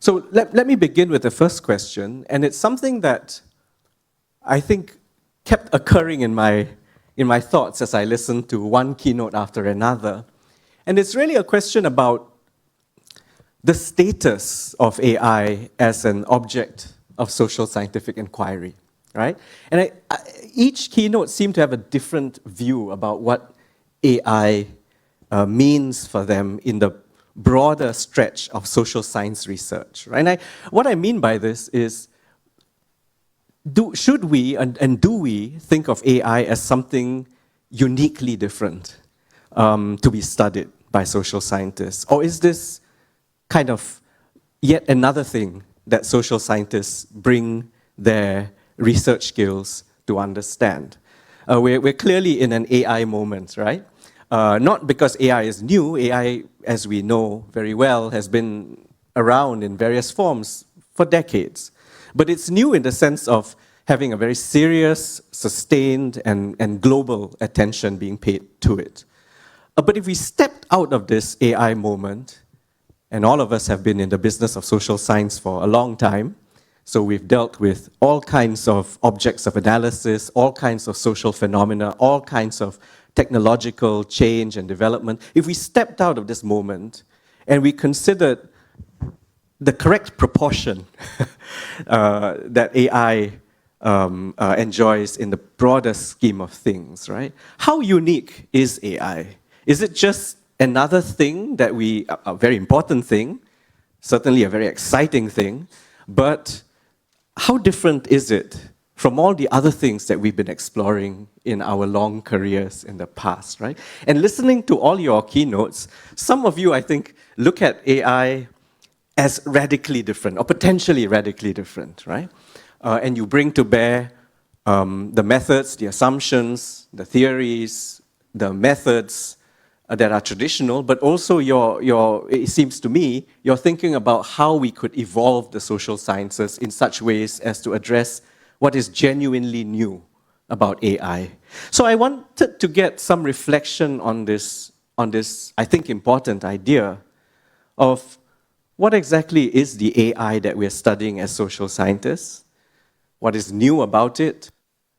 So let me begin with the first question, and it's something that I think kept occurring in my thoughts as I listened to one keynote after another. And it's really a question about the status of AI as an object of social scientific inquiry, right? And each keynote seemed to have a different view about what AI means for them in the broader stretch of social science research, right? And what I mean by this is, should we and do we think of AI as something uniquely different to be studied by social scientists? Or is this kind of yet another thing that social scientists bring their research skills to understand? We're clearly in an AI moment, right? Not because AI is new. AI, as we know very well, has been around in various forms for decades. But it's new in the sense of having a very serious, sustained, and global attention being paid to it. But if we stepped out of this AI moment, and all of us have been in the business of social science for a long time, so we've dealt with all kinds of objects of analysis, all kinds of social phenomena, all kinds of technological change and development. If we stepped out of this moment and we considered the correct proportion that AI enjoys in the broader scheme of things, right? How unique is AI? Is it just another thing that a very important thing, certainly a very exciting thing, but how different is it from all the other things that we've been exploring in our long careers in the past, right? And listening to all your keynotes, some of you, I think, look at AI as radically different, or potentially radically different, right? And you bring to bear the methods, the assumptions, the theories, the methods that are traditional, but also it seems to me, you're thinking about how we could evolve the social sciences in such ways as to address what is genuinely new about AI. So I wanted to get some reflection on this, I think, important idea of what exactly is the AI that we're studying as social scientists, what is new about it,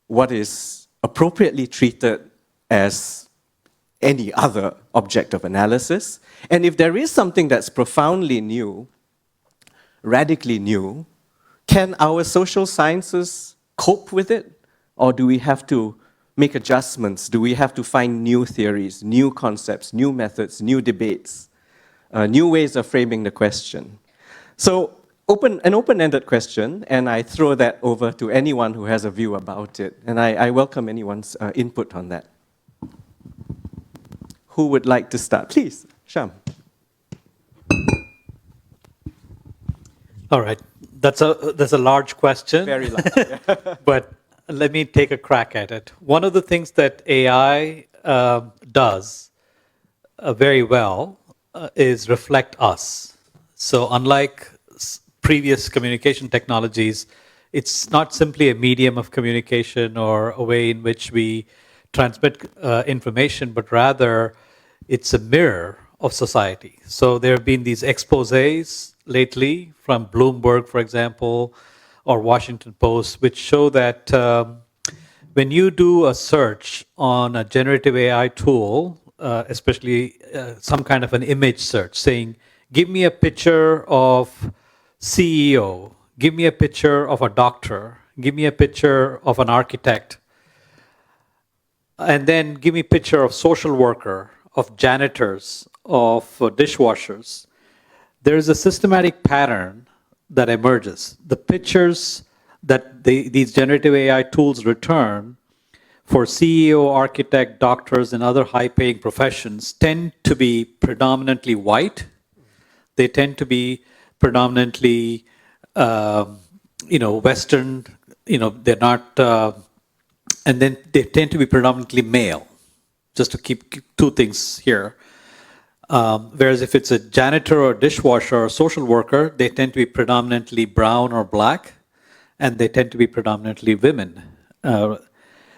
what is appropriately treated as any other object of analysis, and if there is something that's profoundly new, radically new, can our social sciences cope with it? Or do we have to make adjustments? Do we have to find new theories, new concepts, new methods, new debates, new ways of framing the question? So an open-ended question, and I throw that over to anyone who has a view about it. And I welcome anyone's input on that. Who would like to start? Please, Shyam. All right. That's a large question. Very large. But let me take a crack at it. One of the things that AI does very well is reflect us. So unlike previous communication technologies, it's not simply a medium of communication or a way in which we transmit information, but rather it's a mirror of society. So there have been these exposés lately from Bloomberg, for example, or Washington Post, which show that when you do a search on a generative AI tool, especially some kind of an image search, saying, give me a picture of CEO, give me a picture of a doctor, give me a picture of an architect, and then give me a picture of social worker, of janitors, of dishwashers. There is a systematic pattern that emerges. The pictures that these generative AI tools return for CEO, architect, doctors, and other high-paying professions tend to be predominantly white. They tend to be predominantly, Western. They're not, and then they tend to be predominantly male. Just to keep two things here. Whereas if it's a janitor or dishwasher or social worker, they tend to be predominantly brown or black, and they tend to be predominantly women.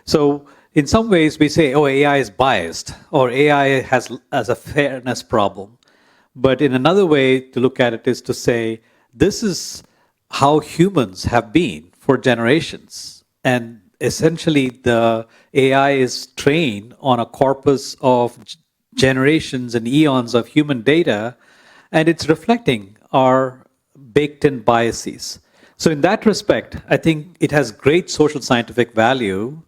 So in some ways we say, oh, AI is biased, or AI has a fairness problem. But in another way to look at it is to say this is how humans have been for generations. And essentially, the AI is trained on a corpus of generations and eons of human data, and it's reflecting our baked-in biases. So in that respect, I think it has great social scientific value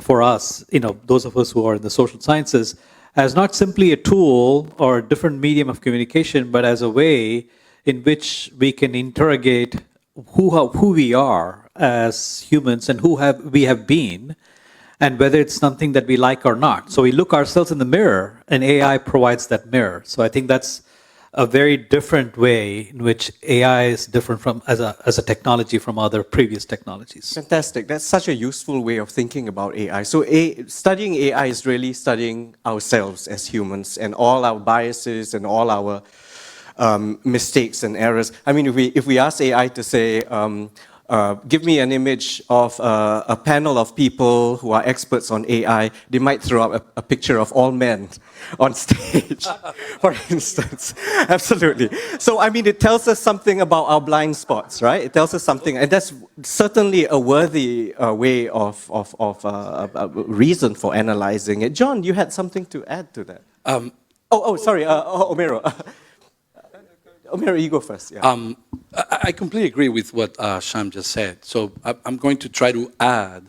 for us, those of us who are in the social sciences, as not simply a tool or a different medium of communication, but as a way in which we can interrogate who we are as humans and we have been, and whether it's something that we like or not. So we look ourselves in the mirror, and AI provides that mirror. So I think that's a very different way in which AI is different from as a technology from other previous technologies. Fantastic. That's such a useful way of thinking about AI. So studying AI is really studying ourselves as humans and all our biases and all our mistakes and errors. I mean, if we ask AI to say, give me an image of a panel of people who are experts on AI, they might throw up a picture of all men on stage, for instance. Absolutely. So, I mean, it tells us something about our blind spots, right? It tells us something, and that's certainly a worthy way of reason for analyzing it. John, you had something to add to that. Sorry, Homero. Homero, you go first. Yeah. I completely agree with what Shyam just said. So I'm going to try to add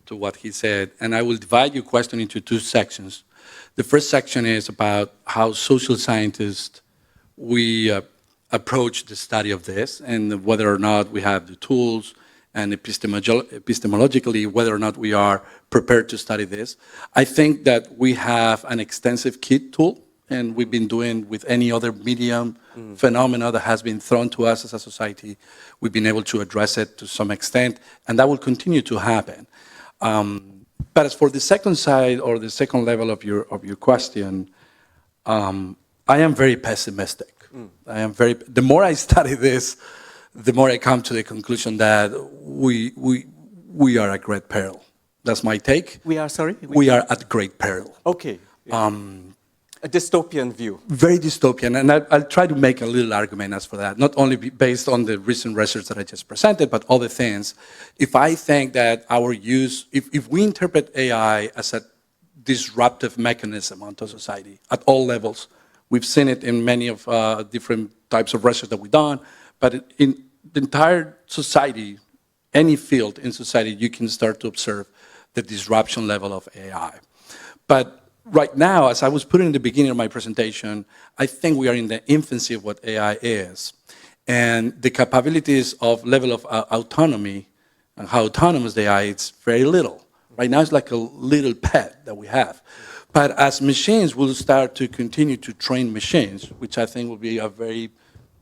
to what he said, and I will divide your question into two sections. The first section is about how social scientists, we approach the study of this, and whether or not we have the tools, and epistemologically, whether or not we are prepared to study this. I think that we have an extensive kit tool, and we've been doing with any other medium phenomena that has been thrown to us as a society. We've been able to address it to some extent, and that will continue to happen. But as for the second side or the second level of your question, I am very pessimistic. The more I study this, the more I come to the conclusion that we are at great peril. That's my take. We are, sorry? We are at great peril. Okay. Yeah. A dystopian view. Very dystopian, and I'll try to make a little argument as for that, not only based on the recent research that I just presented, but other things. If I think that our use, if we interpret AI as a disruptive mechanism onto society at all levels, we've seen it in many of different types of research that we've done, but in the entire society, any field in society, you can start to observe the disruption level of AI. But right now, as I was putting in the beginning of my presentation, I think we are in the infancy of what AI is. And the capabilities of level of autonomy and how autonomous they are, it's very little. Right now, it's like a little pet that we have. But as machines will start to continue to train machines, which I think will be a very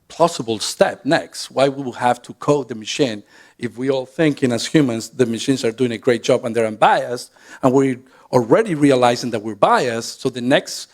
plausible step next. Why we will have to code the machine if we all thinking as humans the machines are doing a great job and they're unbiased, and we're already realizing that we're biased. So the next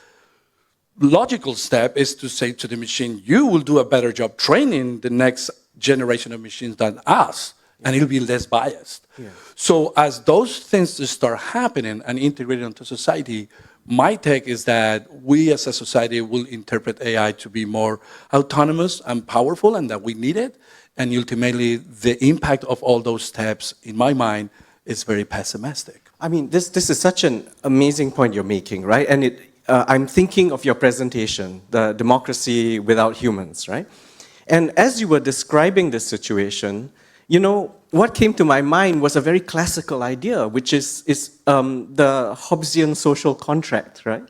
logical step is to say to the machine, you will do a better job training the next generation of machines than us, and it'll be less biased. Yeah. So as those things start happening and integrated into society, my take is that we as a society will interpret AI to be more autonomous and powerful, and that we need it. And ultimately, the impact of all those steps, in my mind, is very pessimistic. I mean, this is such an amazing point you're making, right? And I'm thinking of your presentation, the democracy without humans, right? And as you were describing this situation, what came to my mind was a very classical idea, which is the Hobbesian social contract, right?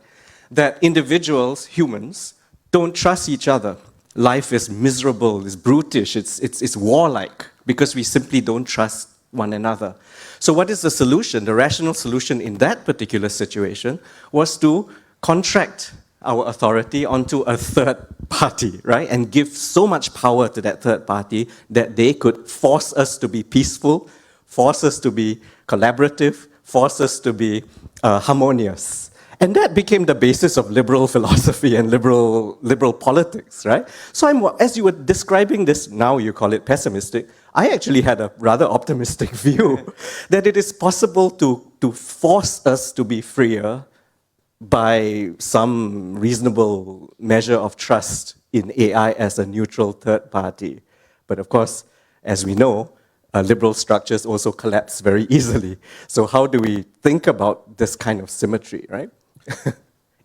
That individuals, humans, don't trust each other. Life is miserable, it's brutish, it's warlike, because we simply don't trust one another. So what is the solution? The rational solution in that particular situation was to contract our authority onto a third party, right? And give so much power to that third party that they could force us to be peaceful, force us to be collaborative, force us to be harmonious. And that became the basis of liberal philosophy and liberal politics, right? So as you were describing this, now you call it pessimistic, I actually had a rather optimistic view that it is possible to force us to be freer by some reasonable measure of trust in AI as a neutral third party. But of course, as we know, liberal structures also collapse very easily. So how do we think about this kind of symmetry, right?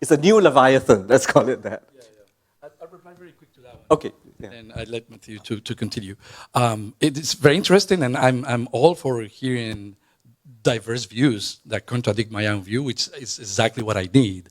It's a new Leviathan, let's call it that. I'll reply very quick to that one. Okay. Yeah. And I'd let Matthieu to continue. It is very interesting, and I'm all for hearing diverse views that contradict my own view, which is exactly what I need.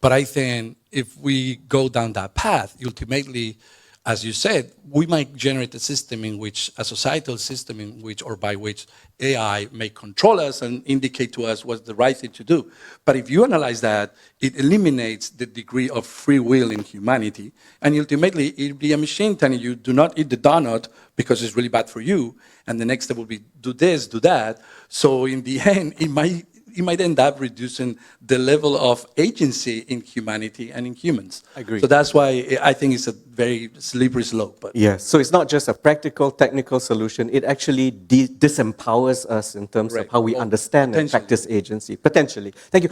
But I think if we go down that path, ultimately, as you said, we might generate a system in which, a societal system in which, or by which AI may control us and indicate to us what's the right thing to do. But if you analyze that, it eliminates the degree of free will in humanity. And ultimately, it'll be a machine telling you, do not eat the donut because it's really bad for you. And the next step will be, do this, do that. So in the end, it might end up reducing the level of agency in humanity and in humans. I agree. So that's why I think it's a very slippery slope. But Yes, so it's not just a practical, technical solution. It actually disempowers us in terms of how we understand and practice agency, potentially. Thank you.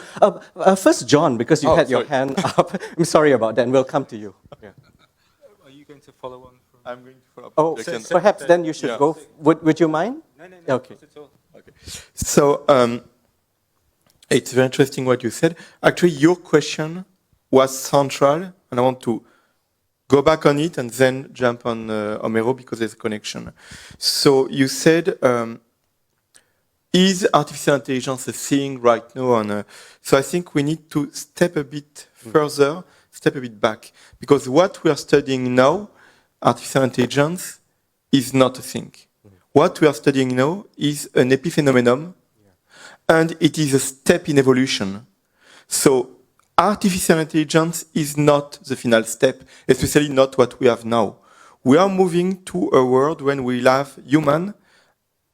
First, John, because you had your hand up. I'm sorry about that, and we'll come to you. Yeah. Are you going to follow on? I'm going to follow up. Oh, perhaps then you should go. Would you mind? No, Okay. not at all. Okay. So it's very interesting what you said. Actually, your question was central, and I want to go back on it and then jump on Homero because there's a connection. So you said, is artificial intelligence a thing right now? So I think we need to step a bit further, step a bit back, because what we are studying now, artificial intelligence, is not a thing. What we are studying now is an epiphenomenon, and it is a step in evolution. So artificial intelligence is not the final step, especially not what we have now. We are moving to a world when we have human,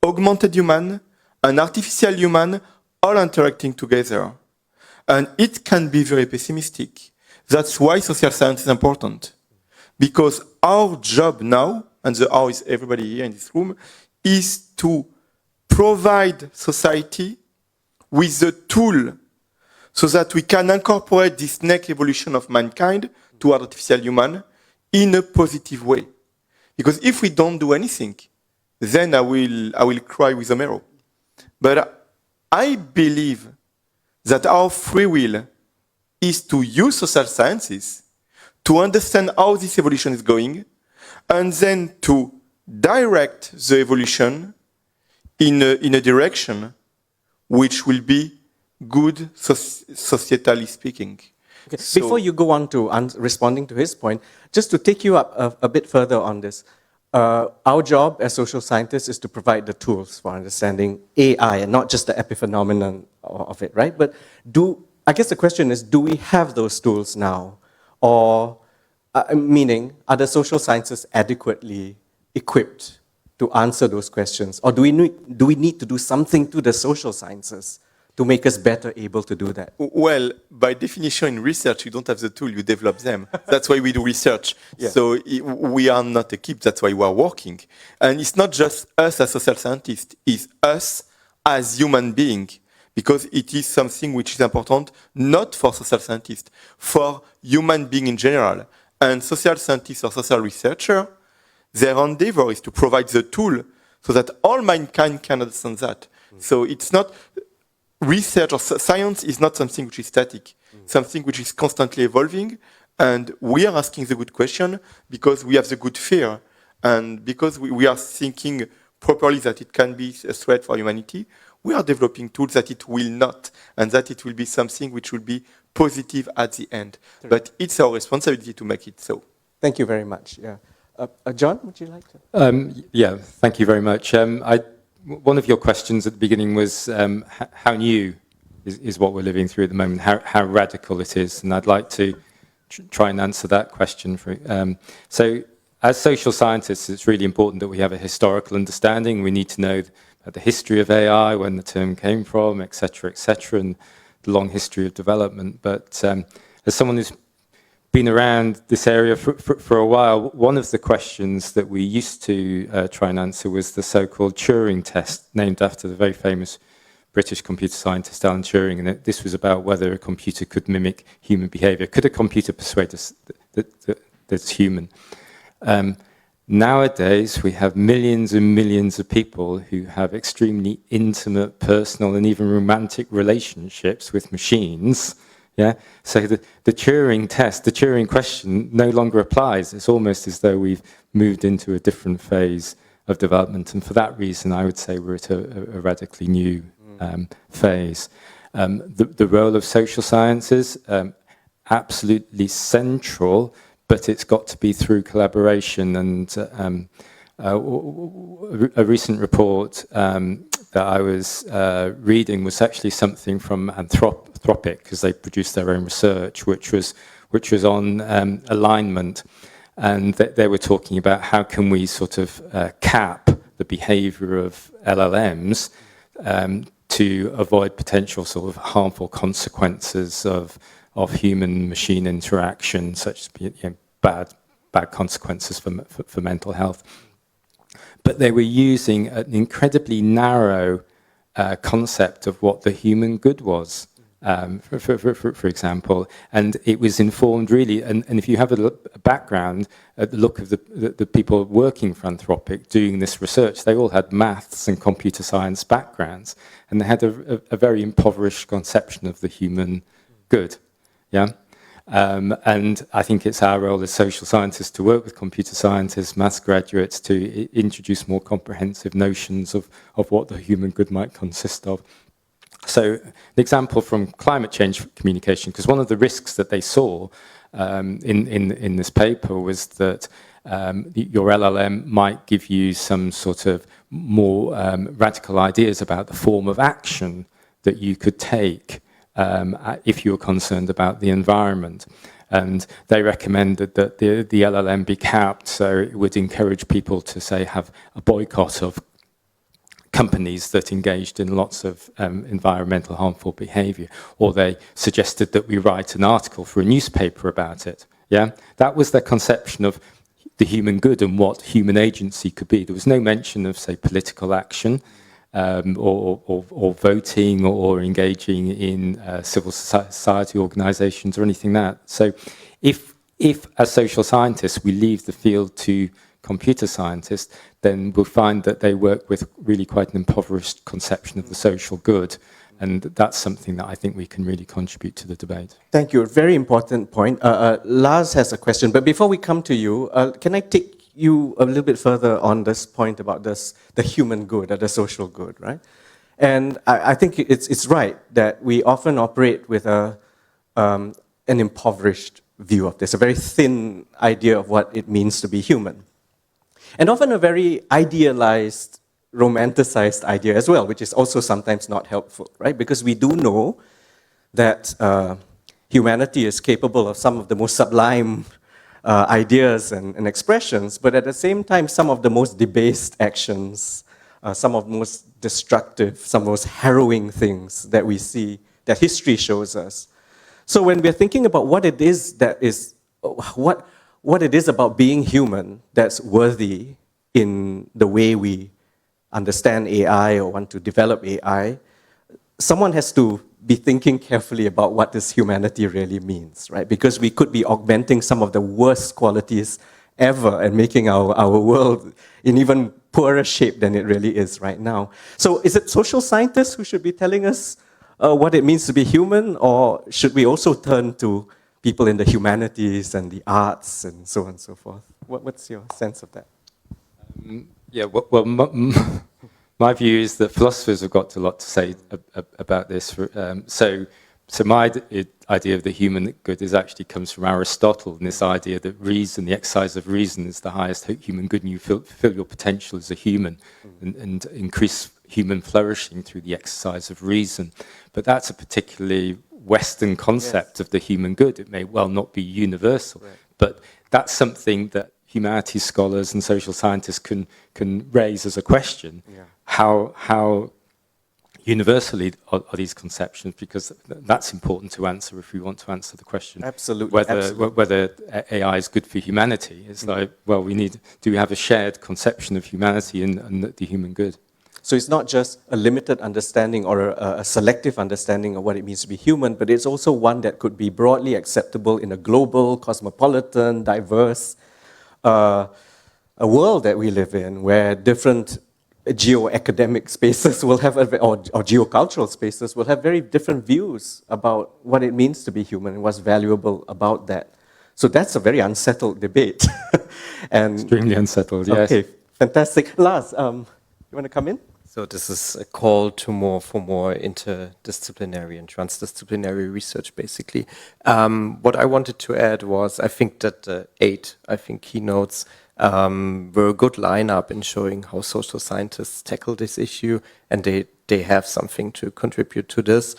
augmented human, and artificial human all interacting together. And it can be very pessimistic. That's why social science is important. Because our job now, and the our is everybody here in this room, is to provide society with the tool so that we can incorporate this next evolution of mankind toward artificial human in a positive way. Because if we don't do anything, then I will cry with Homero. But I believe that our free will is to use social sciences to understand how this evolution is going, and then to direct the evolution in a direction which will be good societally speaking. Okay. So, before you go on to responding to his point, just to take you up a bit further on this, our job as social scientists is to provide the tools for understanding AI and not just the epiphenomenon of it, right? But I guess the question is, do we have those tools now? Or, meaning, are the social sciences adequately equipped to answer those questions? Or do we need to do something to the social sciences to make us better able to do that? Well, by definition in research, you don't have the tool, you develop them. That's why we do research. Yeah. So we are not equipped, that's why we are working. And it's not just us as social scientists, it's us as human beings, because it is something which is important, not for social scientists, for human beings in general. And social scientists or social researchers, their endeavor is to provide the tool so that all mankind can understand that. So it's not, research or science is not something which is static, something which is constantly evolving, and we are asking the good question because we have the good fear, and because we are thinking properly that it can be a threat for humanity, we are developing tools that it will not, and that it will be something which will be positive at the end. But it's our responsibility to make it so. Thank you very much. Yeah. John, would you like to? Yeah, thank you very much. One of your questions at the beginning was how new is what we're living through at the moment, how radical it is, and I'd like to try and answer that question. So as social scientists, it's really important that we have a historical understanding. We need to know the history of AI, when the term came from, et cetera, and the long history of development. But as someone who's been around this area for a while, one of the questions that we used to try and answer was the so-called Turing test, named after the very famous British computer scientist Alan Turing, and this was about whether a computer could mimic human behavior. Could a computer persuade us that it's human? Nowadays, we have millions and millions of people who have extremely intimate, personal, and even romantic relationships with machines. Yeah. So the Turing test, the Turing question, no longer applies. It's almost as though we've moved into a different phase of development, and for that reason, I would say we're at a radically new phase. The role of social sciences, absolutely central. But it's got to be through collaboration. And a recent report that I was reading was actually something from Anthropic, because they produced their own research, which was on alignment. And they were talking about how can we sort of cap the behavior of LLMs to avoid potential sort of harmful consequences of human-machine interaction, such as bad consequences for mental health. But they were using an incredibly narrow concept of what the human good was, for example, and it was informed really. And if you have a background, at the look of the people working for Anthropic doing this research, they all had maths and computer science backgrounds, and they had a very impoverished conception of the human good. Yeah. And I think it's our role as social scientists to work with computer scientists, maths graduates, to introduce more comprehensive notions of what the human good might consist of. So an example from climate change communication, because one of the risks that they saw in this paper was that your LLM might give you some sort of more radical ideas about the form of action that you could take if you're concerned about the environment. And they recommended that the LLM be capped, so it would encourage people to, say, have a boycott of companies that engaged in lots of environmental harmful behavior. Or they suggested that we write an article for a newspaper about it. Yeah, that was their conception of the human good and what human agency could be. There was no mention of, say, political action. Or voting or engaging in civil society organisations or anything like that. So if as social scientists we leave the field to computer scientists, then we'll find that they work with really quite an impoverished conception of the social good. And that's something that I think we can really contribute to the debate. Thank you. A very important point. Lars has a question, but before we come to you, can I take you a little bit further on this point about the human good or the social good, right? And I think it's right that we often operate with an impoverished view of this, a very thin idea of what it means to be human. And often a very idealized, romanticized idea as well, which is also sometimes not helpful, right? Because we do know that humanity is capable of some of the most sublime ideas and expressions, but at the same time, some of the most debased actions, some of the most destructive, some of the most harrowing things that we see, that history shows us. So when we're thinking about what it is that is, what it is about being human that's worthy in the way we understand AI or want to develop AI, someone has to be thinking carefully about what this humanity really means, right? Because we could be augmenting some of the worst qualities ever and making our world in even poorer shape than it really is right now. So is it social scientists who should be telling us what it means to be human, or should we also turn to people in the humanities and the arts and so on and so forth? What's your sense of that? Yeah, well my view is that philosophers have got a lot to say about this. So my idea of the human good actually comes from Aristotle, and this idea that reason, the exercise of reason, is the highest human good, and you fulfill your potential as a human and increase human flourishing through the exercise of reason. But that's a particularly Western concept of the human good. It may well not be universal, but that's something that humanities scholars and social scientists can raise as a question. How universally are these conceptions? Because that's important to answer if we want to answer the question. Absolutely. Whether AI is good for humanity. It's like, well, do we have a shared conception of humanity and the human good? So it's not just a limited understanding or a selective understanding of what it means to be human, but it's also one that could be broadly acceptable in a global, cosmopolitan, diverse a world that we live in, where different geo-academic spaces will have, or geocultural spaces will have very different views about what it means to be human and what's valuable about that. So that's a very unsettled debate. And Extremely unsettled, yes. Okay, fantastic. Lars, you want to come in? So this is a call to more interdisciplinary and transdisciplinary research, basically. What I wanted to add was, I think that the 8, keynotes were a good lineup in showing how social scientists tackle this issue, and they have something to contribute to this.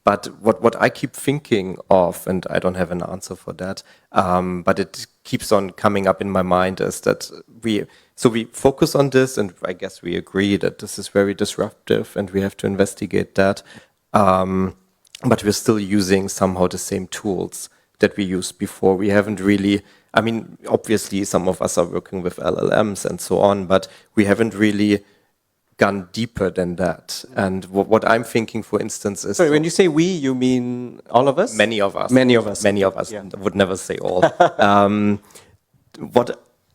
But what I keep thinking of, and I don't have an answer for that, but it keeps on coming up in my mind, is that we focus on this, and I guess we agree that this is very disruptive and we have to investigate that. But we're still using somehow the same tools that we used before. We haven't really, I mean, obviously some of us are working with LLMs and so on, but we haven't really gone deeper than that. And what I'm thinking, for instance, is... Sorry, when you say we, you mean all of us? Many of us. Many of us. Many of us. Yeah. I would never say all.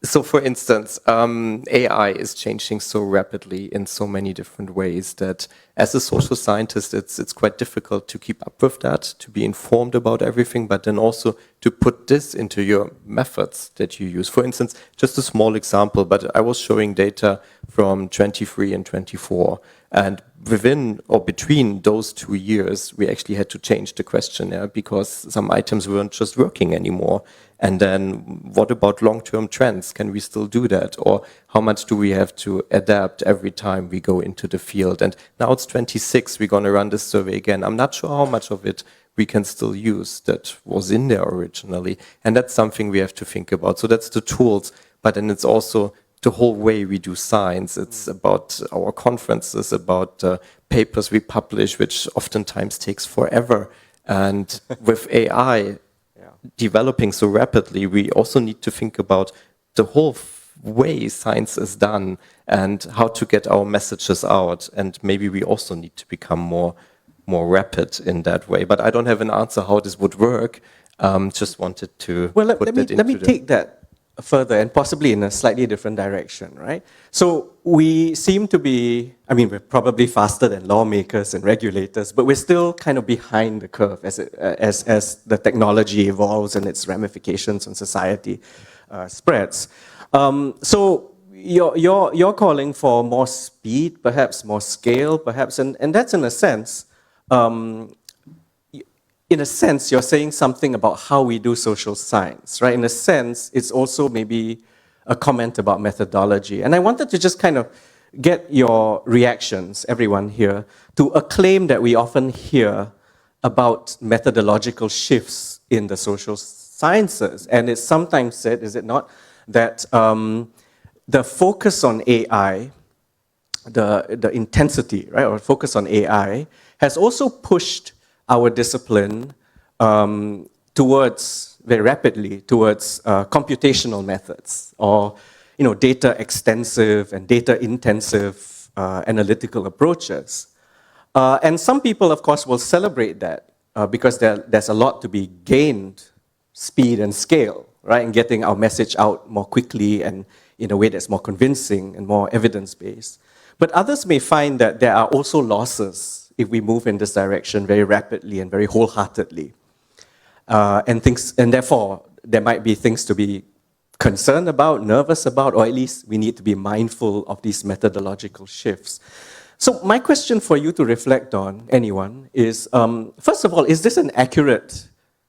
So for instance, AI is changing so rapidly in so many different ways that as a social scientist, it's quite difficult to keep up with that, to be informed about everything, but then also to put this into your methods that you use. For instance, just a small example, but I was showing data from 23 and 24, and within or between those 2 years, we actually had to change the questionnaire because some items weren't just working anymore. And then what about long-term trends? Can we still do that? Or how much do we have to adapt every time we go into the field? And now it's 26, we're going to run this survey again. I'm not sure how much of it we can still use that was in there originally. And that's something we have to think about. So that's the tools, but then it's also the whole way we do science. It's about our conferences, about papers we publish, which oftentimes takes forever. And with AI developing so rapidly, we also need to think about the whole way science is done and how to get our messages out. And maybe we also need to become more rapid in that way. But I don't have an answer how this would work. Just wanted to let me take that further and possibly in a slightly different direction, right? So we seem to be, I mean, we're probably faster than lawmakers and regulators, but we're still kind of behind the curve as the technology evolves and its ramifications on society spreads. So you're calling for more speed, perhaps more scale, perhaps, and that's in a sense. In a sense, you're saying something about how we do social science, right? In a sense, it's also maybe a comment about methodology. And I wanted to just kind of get your reactions, everyone here, to a claim that we often hear about methodological shifts in the social sciences. And it's sometimes said, is it not, that the focus on AI, the intensity, right, or focus on AI, has also pushed our discipline towards, very rapidly, towards computational methods or data extensive and data intensive analytical approaches. And some people, of course, will celebrate that because there's a lot to be gained, speed and scale, right, in getting our message out more quickly and in a way that's more convincing and more evidence-based. But others may find that there are also losses if we move in this direction very rapidly and very wholeheartedly. And therefore, there might be things to be concerned about, nervous about, or at least we need to be mindful of these methodological shifts. So my question for you to reflect on, anyone, is, first of all, is this an accurate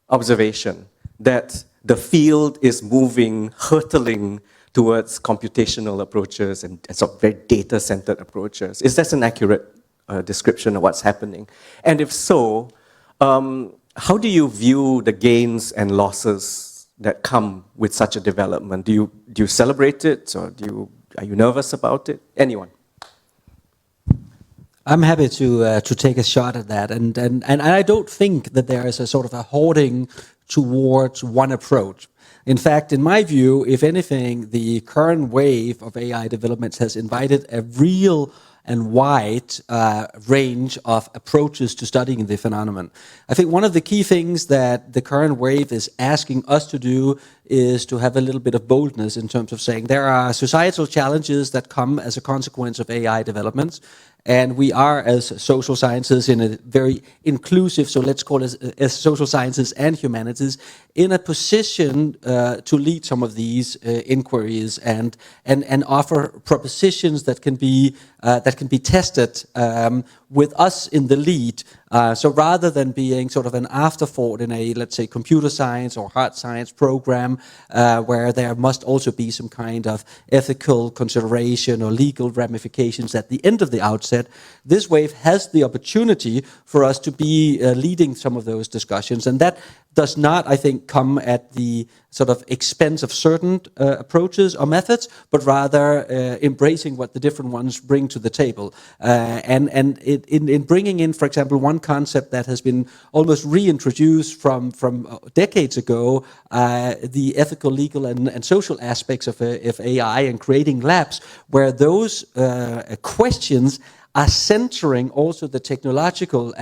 observation that the field is moving, hurtling towards computational approaches and sort of very data-centered approaches? Is that an accurate description of what's happening? And if so, how do you view the gains and losses that come with such a development? Do you celebrate it, or are you nervous about it? Anyone? I'm happy to take a shot at that, and I don't think that there is a sort of a hoarding towards one approach. In fact, in my view, if anything, the current wave of AI developments has invited a real and wide range of approaches to studying the phenomenon. I think one of the key things that the current wave is asking us to do is to have a little bit of boldness in terms of saying there are societal challenges that come as a consequence of AI developments. And we are, as social sciences, in a very inclusive, so let's call it as social sciences and humanities, in a position to lead some of these inquiries and offer propositions that can be tested with us in the lead. So rather than being sort of an afterthought in a, let's say, computer science or hard science program, where there must also be some kind of ethical consideration or legal ramifications at the end of the outset, this wave has the opportunity for us to be leading some of those discussions. And that does not, I think, come at the sort of expense of certain approaches or methods, but rather embracing what the different ones bring to the table. And in bringing in, for example, one concept that has been almost reintroduced from decades ago, the ethical, legal, and social aspects of AI and creating labs where those questions are centering also the technological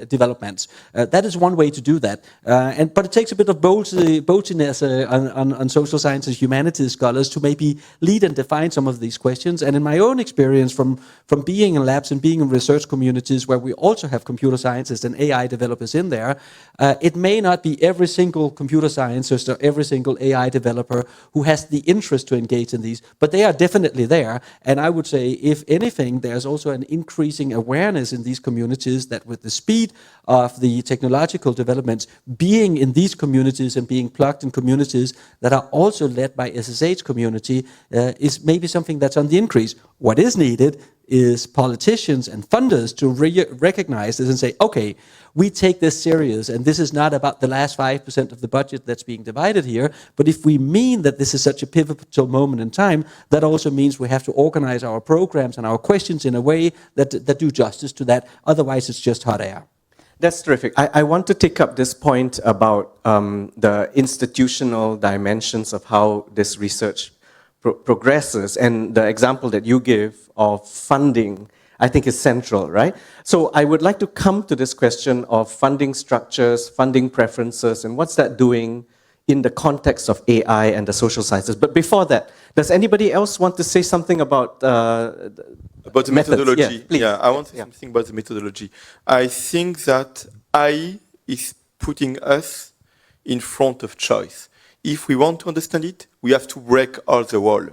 developments. That is one way to do that. But it takes a bit of boldness on social sciences, humanities scholars to maybe lead and define some of these questions. And in my own experience from being in labs and being in research communities where we also have computer scientists and AI developers in there, it may not be every single computer scientist or every single AI developer who has the interest to engage in these, but they are definitely there. And I would say, if anything, there's also an increasing awareness in these communities that with the speed of the technological developments, being in these communities and being plugged in communities that are also led by SSH community is maybe something that's on the increase. What is needed is politicians and funders to recognize this and say, okay, we take this serious, and this is not about the last 5% of the budget that's being divided here, but if we mean that this is such a pivotal moment in time, that also means we have to organize our programs and our questions in a way that do justice to that. Otherwise, it's just hot air. That's terrific. I want to take up this point about the institutional dimensions of how this research progresses, and the example that you give of funding, I think, is central, right? So I would like to come to this question of funding structures, funding preferences, and what's that doing in the context of AI and the social sciences. But before that, does anybody else want to say something about the methodology? Yeah, I want to say something about the methodology. I think that AI is putting us in front of choice. If we want to understand it, we have to break all the wall.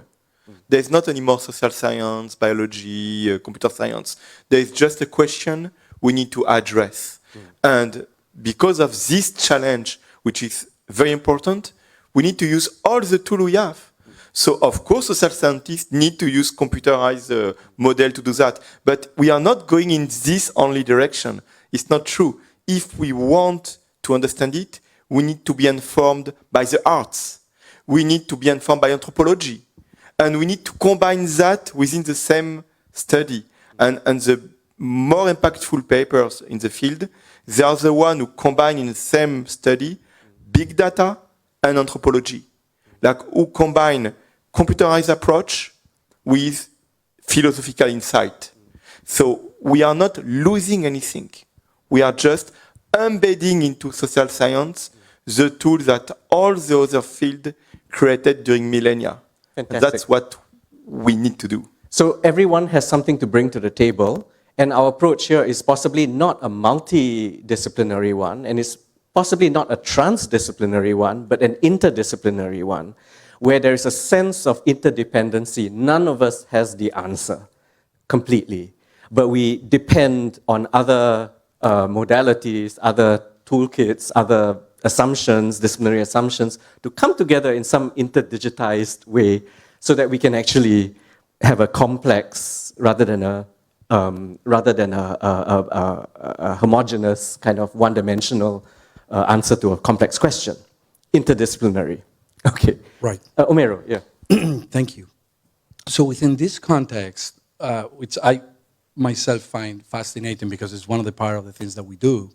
There's not anymore social science, biology, computer science. There's just a question we need to address. And because of this challenge, which is very important, we need to use all the tools we have. So, of course, social scientists need to use computerized model to do that. But we are not going in this only direction. It's not true. If we want to understand it, we need to be informed by the arts. We need to be informed by anthropology. And we need to combine that within the same study. And the more impactful papers in the field, they are the ones who combine in the same study big data and anthropology. Like who combine computerized approach with philosophical insight. So we are not losing anything. We are just embedding into social science the tools that all the other fields created during millennia. That's what we need to do. So everyone has something to bring to the table, and our approach here is possibly not a multidisciplinary one, and it's possibly not a transdisciplinary one, but an interdisciplinary one, where there is a sense of interdependency. None of us has the answer completely, but we depend on other modalities, other toolkits, other assumptions, disciplinary assumptions, to come together in some interdigitized way so that we can actually have a complex rather than a homogeneous kind of one-dimensional answer to a complex question. Interdisciplinary. Okay. Right. Homero, yeah. Thank you. So within this context, which I myself find fascinating because it's one of the part of the things that we do,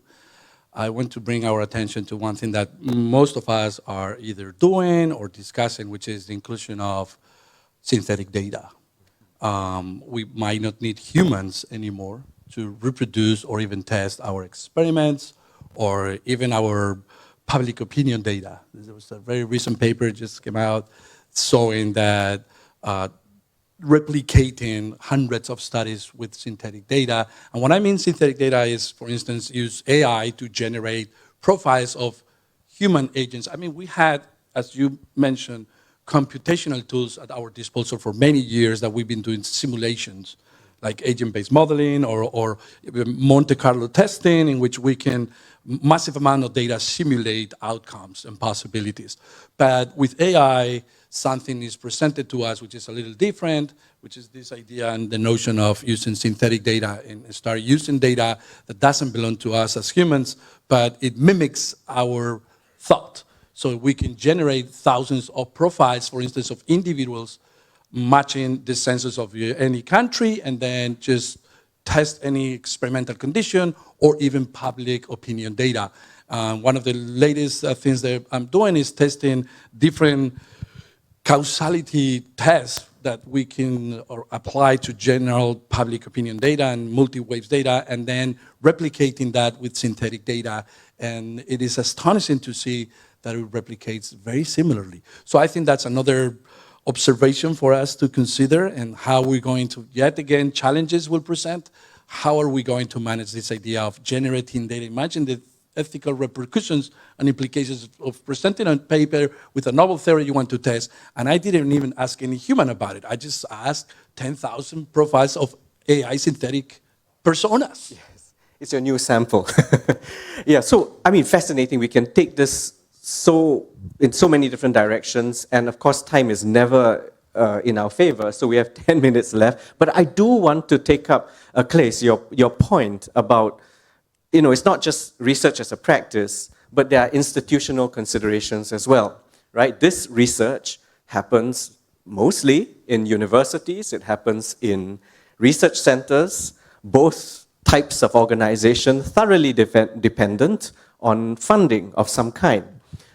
I want to bring our attention to one thing that most of us are either doing or discussing, which is the inclusion of synthetic data. We might not need humans anymore to reproduce or even test our experiments or even our public opinion data. There was a very recent paper just came out showing that replicating hundreds of studies with synthetic data. And what I mean synthetic data is, for instance, use AI to generate profiles of human agents. I mean, we had, as you mentioned, computational tools at our disposal for many years that we've been doing simulations, like agent-based modeling or Monte Carlo testing, in which we can massive amount of data simulate outcomes and possibilities. But with AI, something is presented to us which is a little different, which is this idea and the notion of using synthetic data and start using data that doesn't belong to us as humans, but it mimics our thought. So we can generate thousands of profiles, for instance, of individuals matching the census of any country and then just test any experimental condition or even public opinion data. One of the latest things that I'm doing is testing different causality tests that we can apply to general public opinion data and multi-waves data, and then replicating that with synthetic data. And it is astonishing to see that it replicates very similarly. So I think that's another observation for us to consider, and how we're going to, yet again, challenges will present. How are we going to manage this idea of generating data? Imagine the ethical repercussions and implications of presenting a paper with a novel theory you want to test, and I didn't even ask any human about it. I just asked 10,000 profiles of AI synthetic personas. Yes, it's your new sample. Yeah, so, I mean, fascinating. We can take this in so many different directions, and of course time is never in our favor, so we have 10 minutes left. But I do want to take up, Claes, your point about, it's not just research as a practice, but there are institutional considerations as well, right? This research happens mostly in universities, it happens in research centers, both types of organization thoroughly dependent on funding of some kind.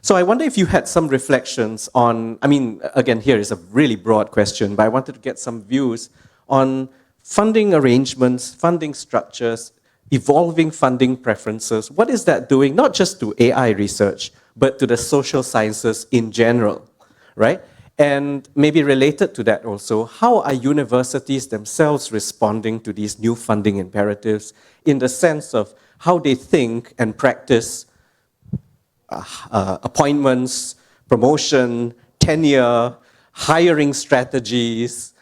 So I wonder if you had some reflections on, I mean, again, here is a really broad question, but I wanted to get some views on funding arrangements, funding structures, evolving funding preferences. What is that doing, not just to AI research, but to the social sciences in general, right? And maybe related to that also, how are universities themselves responding to these new funding imperatives in the sense of how they think and practice appointments, promotion, tenure, hiring strategies,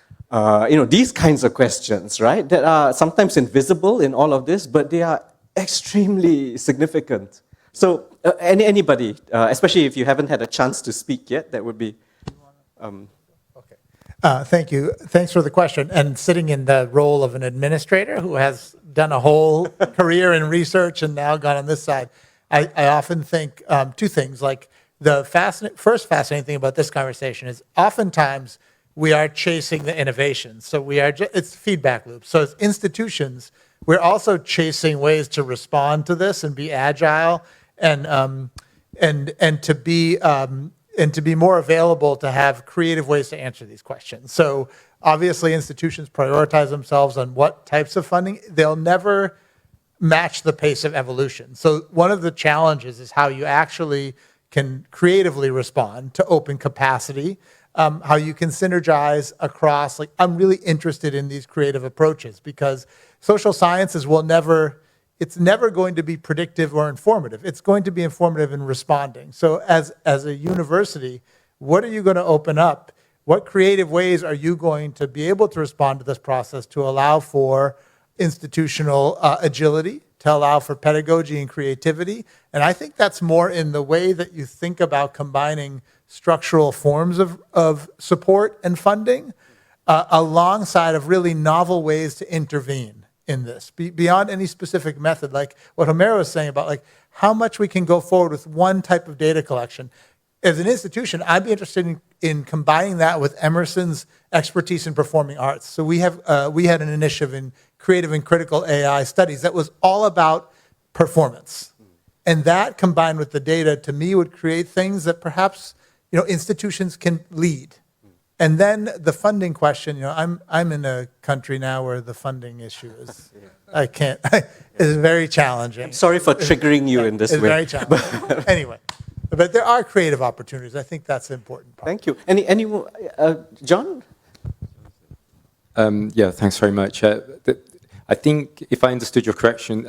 these kinds of questions, right? That are sometimes invisible in all of this, but they are extremely significant. So anybody, especially if you haven't had a chance to speak yet, that would be... Okay. Thank you. Thanks for the question. And sitting in the role of an administrator who has done a whole career in research and now gone on this side, I often think two things. Like the first fascinating thing about this conversation is oftentimes we are chasing the innovation. So it's feedback loops. So as institutions, we're also chasing ways to respond to this and be agile and to be more available to have creative ways to answer these questions. So obviously institutions prioritize themselves on what types of funding. They'll never match the pace of evolution. So one of the challenges is how you actually can creatively respond to open capacity, how you can synergize across, like, I'm really interested in these creative approaches because social sciences it's never going to be predictive or informative. It's going to be informative in responding. So as a university, what are you going to open up? What creative ways are you going to be able to respond to this process to allow for institutional agility, to allow for pedagogy and creativity? And I think that's more in the way that you think about combining structural forms of support and funding alongside of really novel ways to intervene in this, beyond any specific method, like what Homero was saying about like how much we can go forward with one type of data collection. As an institution, I'd be interested in combining that with Emerson's expertise in performing arts. So we had an initiative in creative and critical AI studies that was all about performance. And that combined with the data, to me, would create things that perhaps, institutions can lead. And then the funding question, I'm in a country now where the funding issue is, I can't, is very challenging. Sorry for triggering you in this way. It's very challenging. Anyway, but there are creative opportunities. I think that's the important part. Thank you. Any more, John? Yeah, thanks very much. I think if I understood your question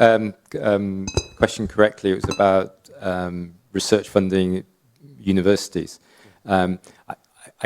correctly, it was about research funding universities. I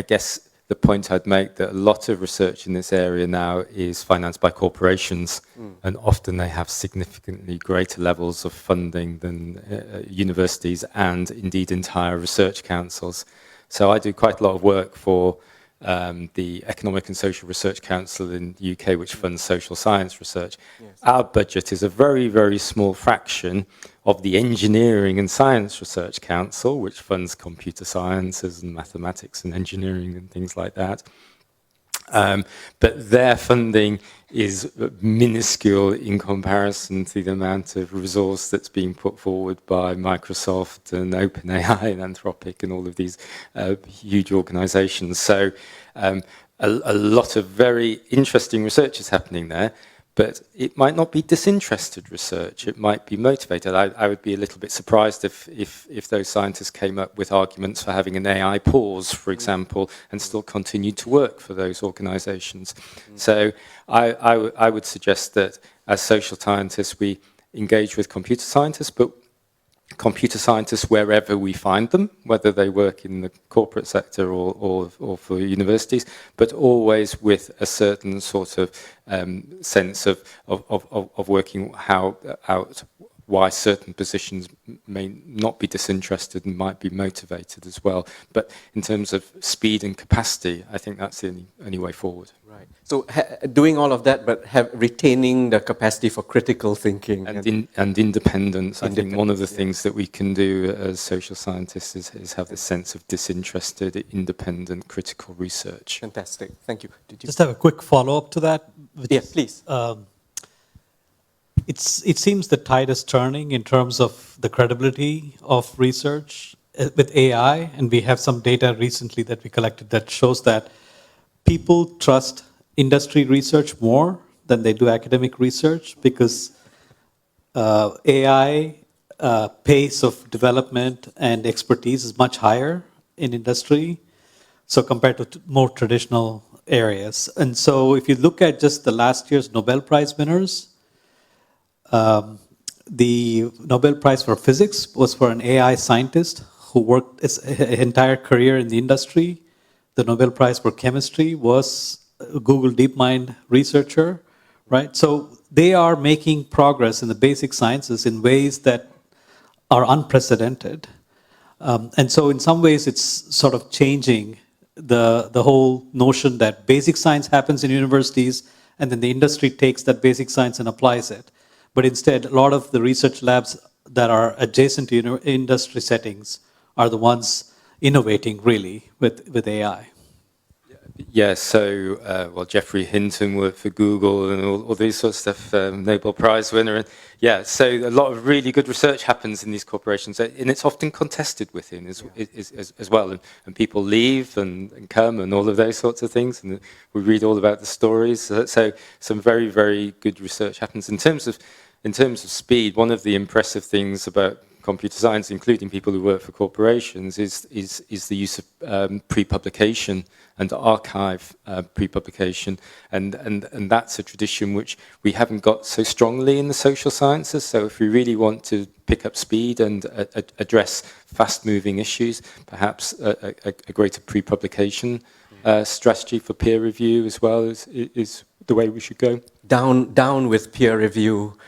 guess the point I'd make that a lot of research in this area now is financed by corporations, and often they have significantly greater levels of funding than universities and indeed entire research councils. So I do quite a lot of work for the Economic and Social Research Council in the UK, which funds social science research. Yes. Our budget is a very, very small fraction of the Engineering and Science Research Council, which funds computer sciences and mathematics and engineering and things like that. But their funding is minuscule in comparison to the amount of resource that's being put forward by Microsoft and OpenAI and Anthropic and all of these huge organizations. So a lot of very interesting research is happening there, but it might not be disinterested research. It might be motivated. I would be a little bit surprised if those scientists came up with arguments for having an AI pause, for example, and still continued to work for those organizations. So I would suggest that as social scientists, we engage with computer scientists, but computer scientists wherever we find them, whether they work in the corporate sector or for universities, but always with a certain sort of sense of working out why certain positions may not be disinterested and might be motivated as well. But in terms of speed and capacity, I think that's the only way forward. Right. So doing all of that, but retaining the capacity for critical thinking. And independence. I think one of the things that we can do as social scientists is have this sense of disinterested, independent, critical research. Fantastic. Thank you. Did you just have a quick follow-up to that? Yes, please. It seems the tide is turning in terms of the credibility of research with AI, and we have some data recently that we collected that shows that people trust industry research more than they do academic research because AI pace of development and expertise is much higher in industry, so compared to more traditional areas. And so if you look at just the last year's Nobel Prize winners, the Nobel Prize for Physics was for an AI scientist who worked his entire career in the industry. The Nobel Prize for Chemistry was a Google DeepMind researcher, right? So they are making progress in the basic sciences in ways that are unprecedented. And so in some ways it's sort of changing the whole notion that basic science happens in universities and then the industry takes that basic science and applies it. But instead, a lot of the research labs that are adjacent to industry settings are the ones innovating really with AI. Yeah, so, well, Geoffrey Hinton worked for Google and all these sorts of stuff, Nobel Prize winner. And yeah, so a lot of really good research happens in these corporations, and it's often contested within as well. And people leave and come and all of those sorts of things, and we read all about the stories. So some very, very good research happens. In terms of speed, one of the impressive things about computer science, including people who work for corporations, is the use of pre-publication and archive pre-publication, and that's a tradition which we haven't got so strongly in the social sciences. So if we really want to pick up speed and address fast-moving issues, perhaps a greater pre-publication strategy for peer review as well is the way we should go. Down with peer review.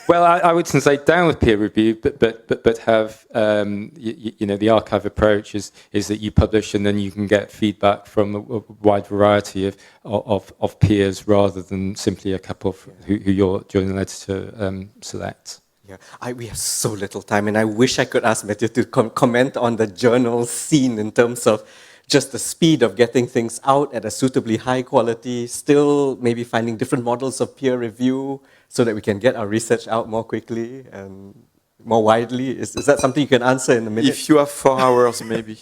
Well, I wouldn't say down with peer review, but have the archive approach is that you publish and then you can get feedback from a wide variety of peers rather than simply a couple of who your journal editor selects. Yeah, we have so little time, and I wish I could ask Matthieu to comment on the journal scene in terms of just the speed of getting things out at a suitably high quality, still maybe finding different models of peer review so that we can get our research out more quickly. And more widely? Is that something you can answer in a minute? If you have 4 hours, maybe.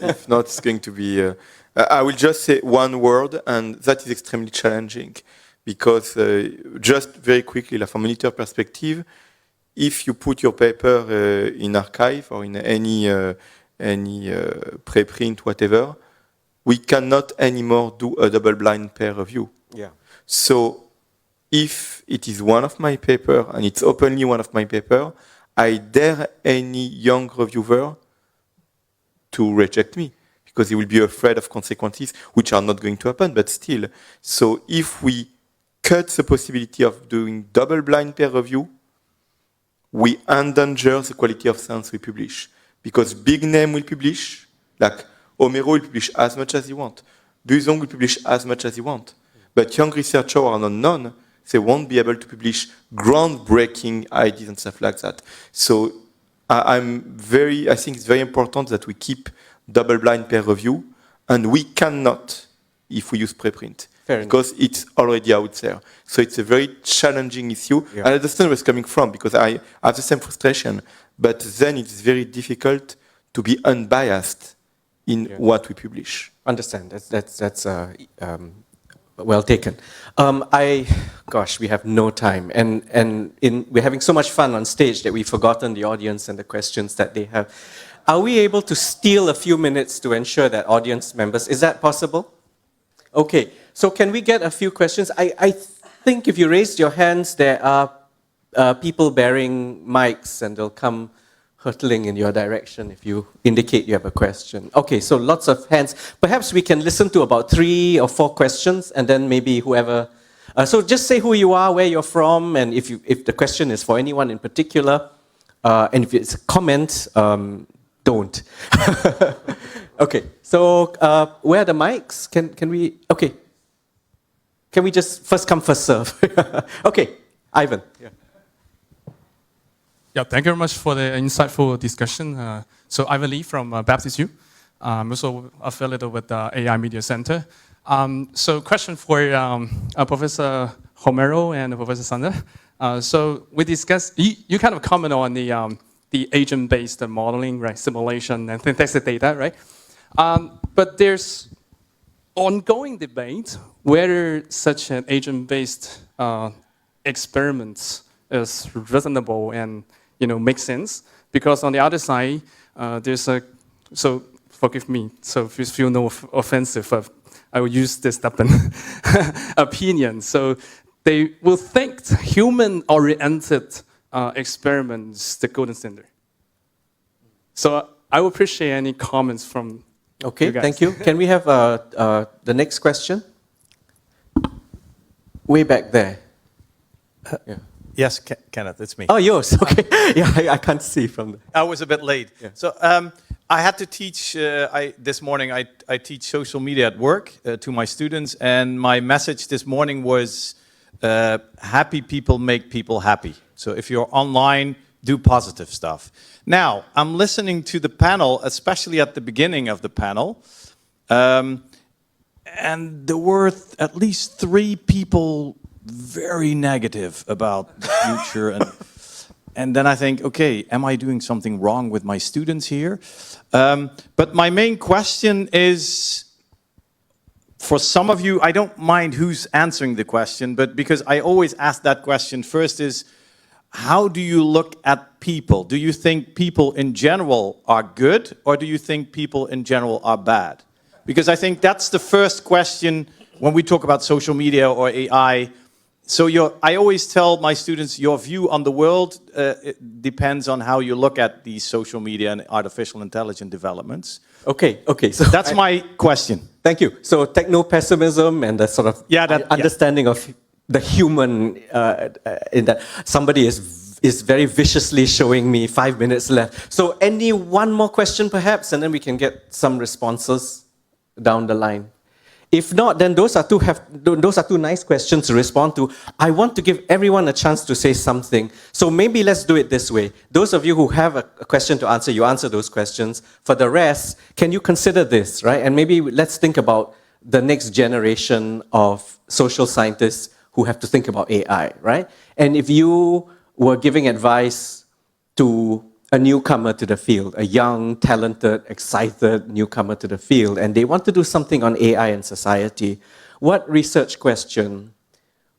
If not, it's going to be... I will just say one word, and that is extremely challenging. Because just very quickly, like from a monitor perspective, if you put your paper in archive or in any preprint, whatever, we cannot anymore do a double-blind peer review. Yeah. So if it is one of my paper, and it's openly one of my paper, I dare any young reviewer to reject me, because he will be afraid of consequences, which are not going to happen, but still. So if we cut the possibility of doing double-blind peer review, we endanger the quality of science we publish. Because big name will publish, like Homero will publish as much as he wants. Zhong will publish as much as he wants. But young researchers are not known, they won't be able to publish groundbreaking ideas and stuff like that. So I think it's very important that we keep double-blind peer review, and we cannot if we use preprint. Because it's already out there. So it's a very challenging issue. Yeah. And I understand where it's coming from, because I have the same frustration. But then it's very difficult to be unbiased in what we publish. Understand. That's well taken. Gosh, we have no time. And we're having so much fun on stage that we've forgotten the audience and the questions that they have. Are we able to steal a few minutes to ensure that audience members, is that possible? Okay. So can we get a few questions? I think if you raise your hands, there are people bearing mics, and they'll come hurtling in your direction if you indicate you have a question. Okay, so lots of hands. Perhaps we can listen to about 3 or 4 questions, and then maybe whoever... so just say who you are, where you're from, and if the question is for anyone in particular, and if it's a comment, don't. Okay, so where are the mics? Can we... Okay. Can we just first come, first serve? Okay, Ivan. Yeah, thank you very much for the insightful discussion. So Ivan Lee from Baptist U. I'm also affiliated with the AI Media Center. So question for Professor Homero and Professor Sundar. So we discussed, you kind of comment on the agent-based modeling, right, simulation and synthetic data, right? But there's ongoing debate whether such an agent-based experiments is reasonable and makes sense, because on the other side there's so forgive me, so if you feel no offensive, I will use this stubborn opinion. So they will think human-oriented experiments the golden standard. So I would appreciate any comments from Okay, you guys. Thank you. Can we have the next question? Way back there. Yeah. Yes, Kenneth, it's me. Oh, yours. Okay. Yeah, I can't see from there. I was a bit late. Yeah. So I had to teach, this morning I teach social media at work to my students, and my message this morning was happy people make people happy. So if you're online, do positive stuff. Now, I'm listening to the panel, especially at the beginning of the panel, and there were at least 3 people very negative about the future. And then I think, okay, am I doing something wrong with my students here? But my main question is, for some of you, I don't mind who's answering the question, but because I always ask that question first is, how do you look at people? Do you think people in general are good, or do you think people in general are bad? Because I think that's the first question when we talk about social media or AI. So I always tell my students, your view on the world it depends on how you look at these social media and artificial intelligence developments. Okay. So that's my question. Thank you. So techno-pessimism and the sort of understanding of the human in that. Somebody is very viciously showing me 5 minutes left. So any one more question perhaps, and then we can get some responses down the line. If not, then those are two nice questions to respond to. I want to give everyone a chance to say something. So maybe let's do it this way. Those of you who have a question to answer, you answer those questions. For the rest, can you consider this, right? And maybe let's think about the next generation of social scientists who have to think about AI, right? And if you were giving advice to a newcomer to the field, a young, talented, excited newcomer to the field, and they want to do something on AI and society, what research question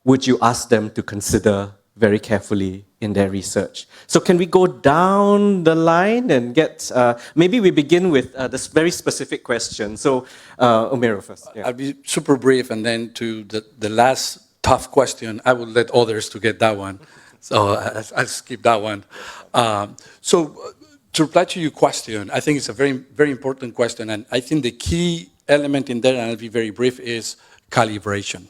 would you ask them to consider very carefully in their research? So can we go down the line and get, maybe we begin with this very specific question. So Homero first. Yeah. I'll be super brief, and then to the last tough question, I will let others to get that one. So I'll skip that one. So to reply to your question, I think it's a very, very important question. And I think the key element in there, and I'll be very brief, is calibration.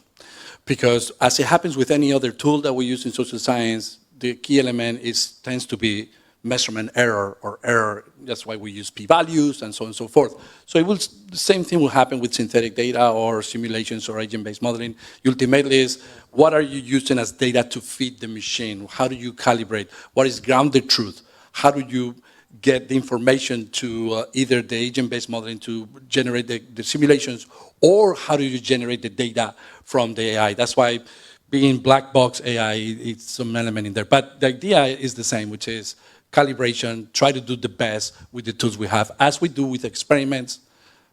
Because as it happens with any other tool that we use in social science, the key element tends to be measurement error or error. That's why we use p-values and so on and so forth. So the same thing will happen with synthetic data or simulations or agent-based modeling. Ultimately is, what are you using as data to feed the machine? How do you calibrate? What is grounded truth? How do you get the information to either the agent-based modeling to generate the simulations, or how do you generate the data from the AI? That's why being black box AI, it's some element in there. But the idea is the same, which is calibration, try to do the best with the tools we have, as we do with experiments,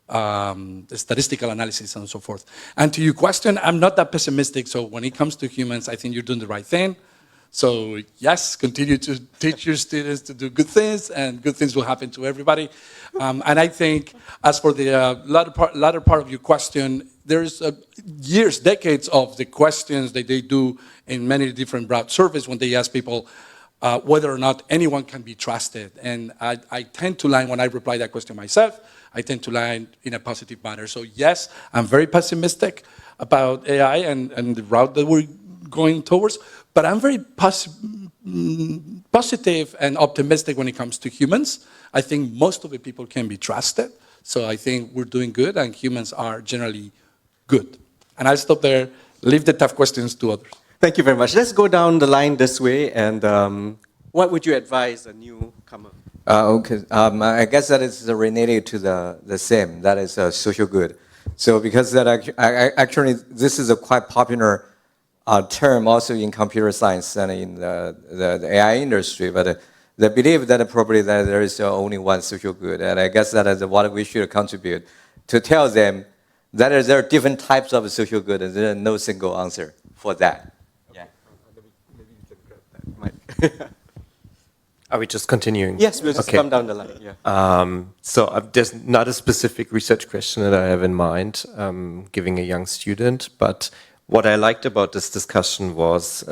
the statistical analysis and so forth. And to your question, I'm not that pessimistic. So when it comes to humans, I think you're doing the right thing. So yes, continue to teach your students to do good things, and good things will happen to everybody. And I think, as for the latter part of your question, there's years, decades of the questions that they do in many different broad surveys when they ask people whether or not anyone can be trusted. And I tend to line, when I reply that question myself, I tend to line in a positive manner. So yes, I'm very pessimistic about AI and the route that we're going towards, but I'm very positive and optimistic when it comes to humans. I think most of the people can be trusted. So I think we're doing good, and humans are generally good. And I'll stop there, leave the tough questions to others. Thank you very much. Let's go down the line this way, and what would you advise a newcomer? Okay, I guess that is related to the same, that is social good. So because that actually, this is a quite popular term also in computer science and in the AI industry, but they believe that probably that there is only one social good, and I guess that is what we should contribute to tell them that there are different types of social good, and there is no single answer for that. Yeah. Maybe you can grab that mic. Are we just continuing? Yes, we'll just come down the line. Yeah. So there's not a specific research question that I have in mind, giving a young student, but what I liked about this discussion was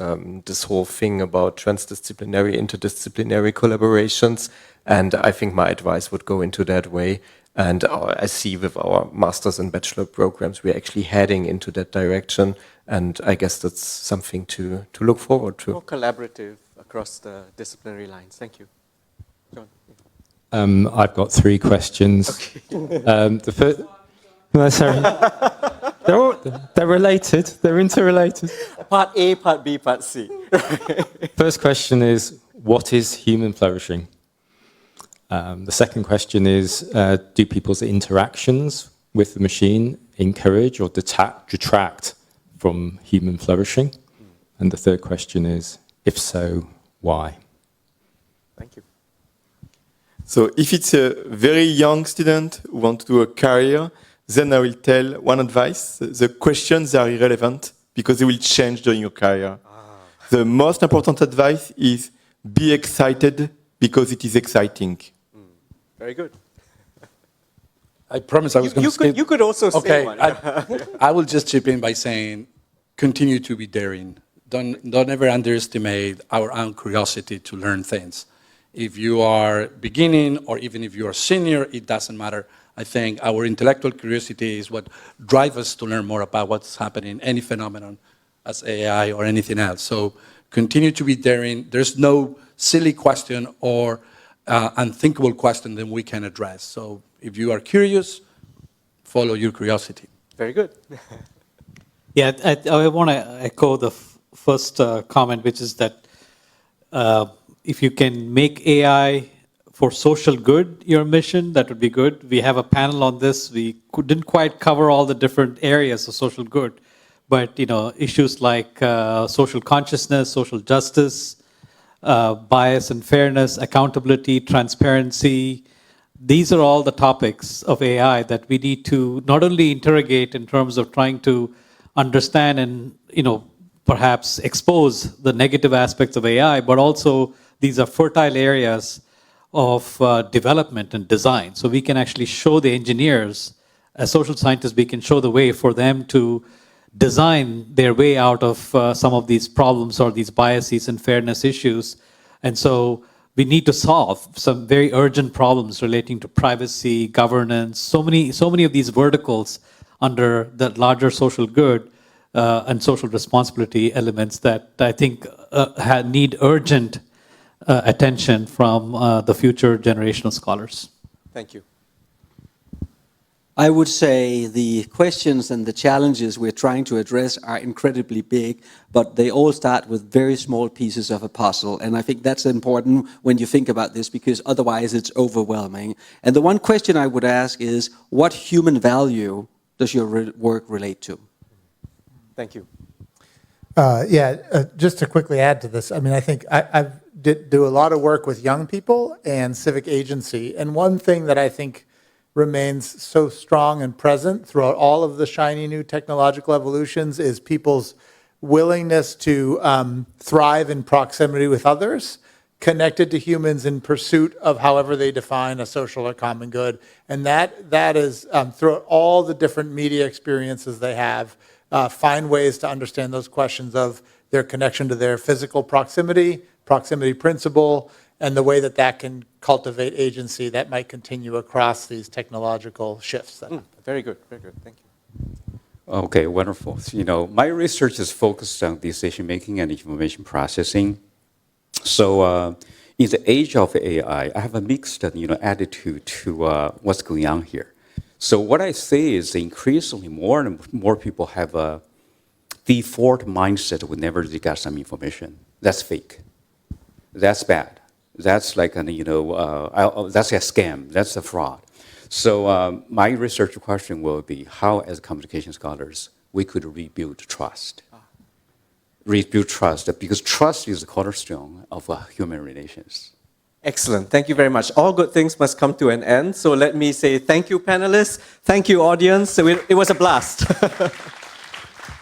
this whole thing about transdisciplinary, interdisciplinary collaborations, and I think my advice would go into that way. And I see with our master's and bachelor programs, we're actually heading into that direction, and I guess that's something to look forward to. More collaborative across the disciplinary lines. Thank you. John. I've got 3 questions. Okay. The first, no, sorry. They're related. They're interrelated. Part A, Part B, Part C. First question is, what is human flourishing? The second question is, do people's interactions with the machine encourage or detract from human flourishing? And the third question is, if so, why? Thank you. So if it's a very young student who wants to do a career, then I will tell one advice. The questions are irrelevant because they will change during your career. The most important advice is be excited because it is exciting. Very good. I promise I was going to skip. You could also say one. I will just chip in by saying, continue to be daring. Don't ever underestimate our own curiosity to learn things. If you are beginning or even if you are senior, it doesn't matter. I think our intellectual curiosity is what drives us to learn more about what's happening in any phenomenon as AI or anything else. So continue to be daring. There's no silly question or unthinkable question that we can address. So if you are curious, follow your curiosity. Very good. Yeah, I want to echo the first comment, which is that if you can make AI for social good your mission, that would be good. We have a panel on this. We didn't quite cover all the different areas of social good, but issues like social consciousness, social justice, bias and fairness, accountability, transparency. These are all the topics of AI that we need to not only interrogate in terms of trying to understand and, perhaps expose the negative aspects of AI, but also these are fertile areas of development and design. So we can actually show the engineers, as social scientists, we can show the way for them to design their way out of some of these problems or these biases and fairness issues. And so we need to solve some very urgent problems relating to privacy, governance, so many of these verticals under the larger social good and social responsibility elements that I think need urgent attention from the future generational scholars. Thank you. I would say the questions and the challenges we're trying to address are incredibly big, but they all start with very small pieces of a puzzle. And I think that's important when you think about this, because otherwise it's overwhelming. And the one question I would ask is, what human value does your work relate to? Thank you. Just to quickly add to this, I mean, I think I do a lot of work with young people and civic agency. And one thing that I think remains so strong and present throughout all of the shiny new technological evolutions is people's willingness to thrive in proximity with others, connected to humans in pursuit of however they define a social or common good. And that is throughout all the different media experiences they have, find ways to understand those questions of their connection to their physical proximity principle, and the way that that can cultivate agency that might continue across these technological shifts. Very good, thank you. Okay, wonderful. My research is focused on decision making and information processing. So in the age of AI, I have a mixed attitude to what's going on here. So what I say is increasingly more and more people have a default mindset whenever they got some information. That's fake. That's bad. That's like that's a scam. That's a fraud. So my research question will be how, as communication scholars, we could rebuild trust. Rebuild trust, because trust is the cornerstone of human relations. Excellent. Thank you very much. All good things must come to an end. So let me say thank you, panelists. Thank you, audience. It was a blast.